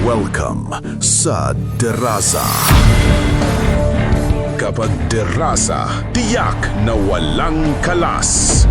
Welcome sa Derasa. Kapag Derasa, tiyak na walang kalas.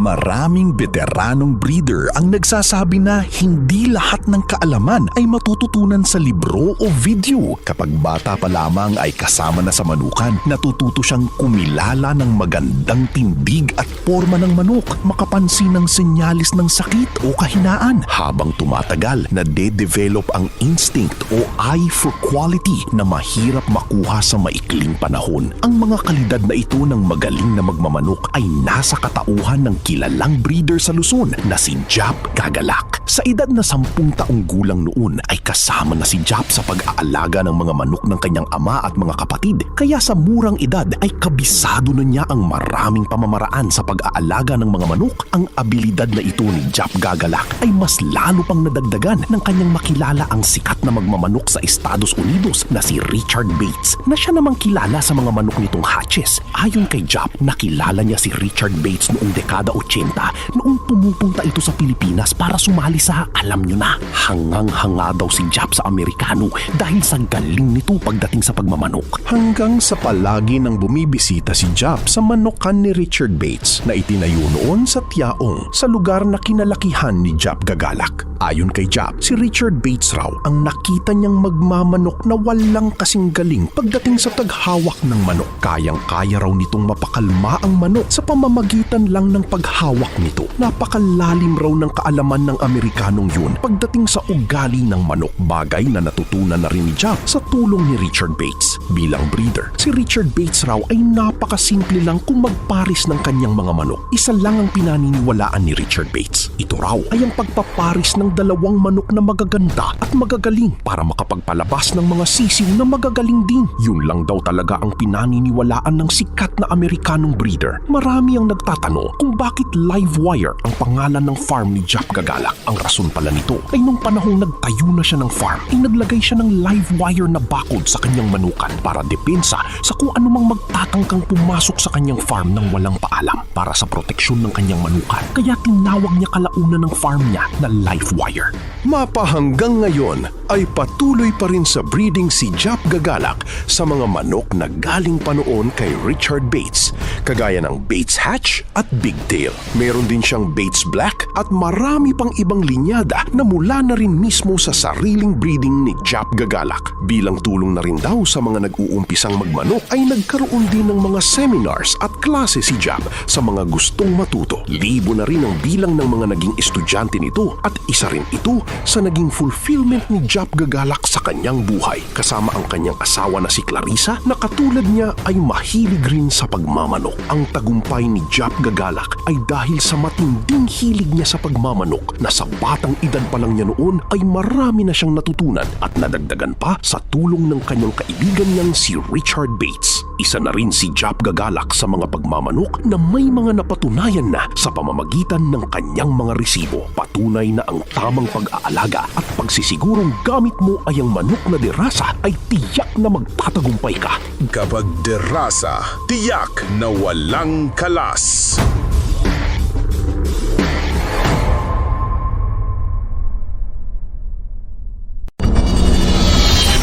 Maraming veteranong breeder ang nagsasabi na hindi lahat ng kaalaman ay matututunan sa libro o video. Kapag bata pa lamang ay kasama na sa manukan, natututo siyang kumilala ng magandang tindig at forma ng manok, makapansin ng senyalis ng sakit o kahinaan. Habang tumatagal, nade-develop ang instinct o eye for quality na mahirap makuha sa maikling panahon. Ang mga kalidad na ito ng magaling na magmamanok ay nasa katauhan ng kilalang breeder sa Luzon na si Jap Gagalak. Sa edad na 10 taong gulang noon ay kasama na si Jap sa pag-aalaga ng mga manok ng kanyang ama at mga kapatid. Kaya sa murang edad ay kabisado na niya ang maraming pamamaraan sa pag-aalaga ng mga manok. Ang abilidad na ito ni Jap Gagalak ay mas lalo pang nadagdagan ng kanyang makilala ang sikat na magmamanok sa Estados Unidos na si Richard Bates, na siya namang kilala sa mga manok nitong hatches. Ayon kay Jap, nakilala niya si Richard Bates noong dekada 80 noong pumupunta ito sa Pilipinas para sumali sa, alam nyo na, hangang-hanga daw si Jap sa Amerikano dahil sa galing nito pagdating sa pagmamanok. Hanggang sa palagi nang bumibisita si Jap sa manokan ni Richard Bates na itinayo noon sa Tiaong, sa lugar na kinalakihan ni Jap Gagalak. Ayon kay Jap, si Richard Bates raw ang nakita niyang magmamanok na walang kasing galing pagdating sa taghawak ng manok. Kayang-kaya raw nitong mapakalma ang manok sa pamamagitan lang ng paghawak nito. Napakalalim raw ng kaalaman ng Amerikanong yun pagdating sa ugali ng manok, bagay na natutunan na rin ni Jap sa tulong ni Richard Bates. Bilang breeder, si Richard Bates raw ay napakasimple lang kung magparis ng kanyang mga manok. Isa lang ang pinaniniwalaan ni Richard Bates. Ito raw ay ang pagpaparis ng 2 manok na magaganda at magagaling para makapagpalabas ng mga sisiw na magagaling din. Yun lang daw talaga ang pinaniniwalaan ng sikat na Amerikanong breeder. Marami ang nagtatanong kung bakit Livewire ang pangalan ng farm ni Jap Gagalak. Ang rason pala nito ay nung panahong nagtayo na siya ng farm ay naglagay siya ng livewire na bakod sa kanyang manukan para depensa sa kung anumang magtatangkang pumasok sa kanyang farm nang walang paalam, para sa proteksyon ng kanyang manukan. Kaya tinawag niya kalaunan ng farm niya na Livewire. Mapahanggang ngayon ay patuloy pa rin sa breeding si Jap Gagalak sa mga manok na galing pa noon kay Richard Bates, kagaya ng Bates Hatch at Bigtail. Meron din siyang Bates Black at marami pang ibang linyada na mula na rin mismo sa sariling breeding ni Jap Gagalak. Bilang tulong na rin daw sa mga nag-uumpisang magmanok ay nagkaroon din ng mga seminars at klase si Jap sa mga gustong matuto. Libo na rin ang bilang ng mga naging estudyante nito at isa rin ito sa naging fulfillment ni Jap Gagalak sa kanyang buhay, kasama ang kanyang asawa na si Clarissa na katulad niya ay mahilig rin sa pagmamanok. Ang tagumpay ni Jap Gagalak ay dahil sa matinding hilig niya sa pagmamanok na sa batang edad pa lang niya noon ay marami na siyang natutunan at nadagdagan pa sa tulong ng kanyang kaibigan niyang si Richard Bates. Isa na rin si Jap Gagalak sa mga pagmamanok na may mga napatunayan na sa pamamagitan ng kanyang mga resibo. Patunay na ang tamang pag-aalaga at pagsisigurong gamit mo ay ang manok na Derasa ay tiyak na magtatagumpay ka. Kapag Derasa, tiyak na walang kalas.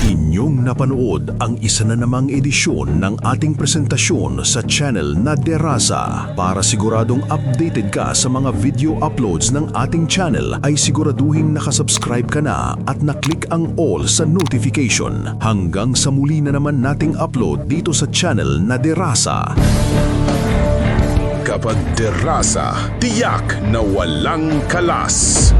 Inyong napanood ang isa na namang edisyon ng ating presentasyon sa channel na Derasa. Para siguradong updated ka sa mga video uploads ng ating channel ay siguraduhin nakasubscribe ka na at naklik ang all sa notification. Hanggang sa muli na naman nating upload dito sa channel na Derasa. Kapag Derasa, tiyak na walang kalas.